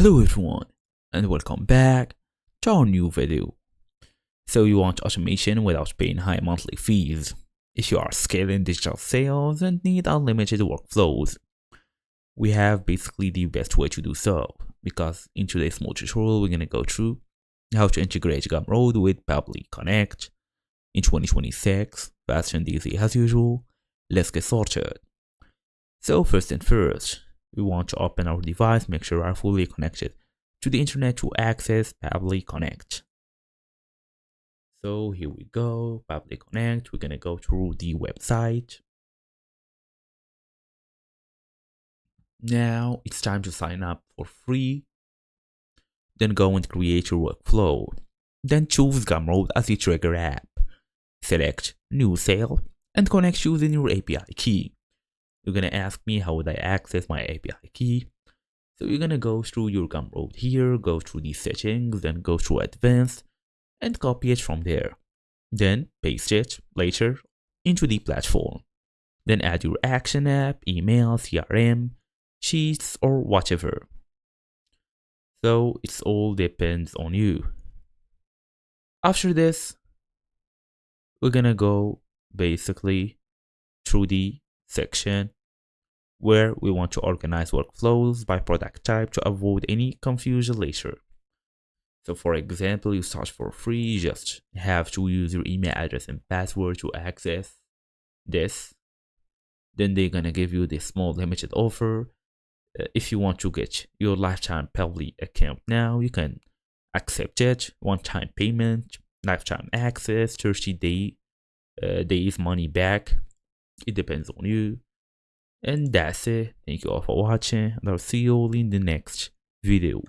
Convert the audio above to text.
Hello everyone and welcome back to our new video. So you want automation without paying high monthly fees. If you are scaling digital sales and need unlimited workflows, we have basically the best way to do so, because in today's small tutorial we're going to go through how to integrate Gumroad with Pabbly Connect in 2026, fast and easy as usual. Let's get started. So first and first, we want to open our device, make sure we are fully connected to the internet to access Pabbly Connect. So here we go, Pabbly Connect. We're gonna go through the website. Now it's time to sign up for free. Then go and create your workflow. Then choose Gumroad as the trigger app. Select New Sale and connect using your API key. You're gonna ask me how would I access my API key. So you're gonna go through your Gumroad here, go through the settings, then go through advanced and copy it from there. Then paste it later into the platform. Then add your action app, email, CRM, sheets, or whatever. So it all depends on you. After this, we're gonna go basically through the section where we want to organize workflows by product type to avoid any confusion later. So for example, you start for free, you just have to use your email address and password to access this. Then they're gonna give you this small limited offer. If you want to get your lifetime Pabbly account now, you can accept it. One-time payment, lifetime access, 30 days money back. It depends on you. And that's it. Thank you all for watching, and I'll see you all in the next video.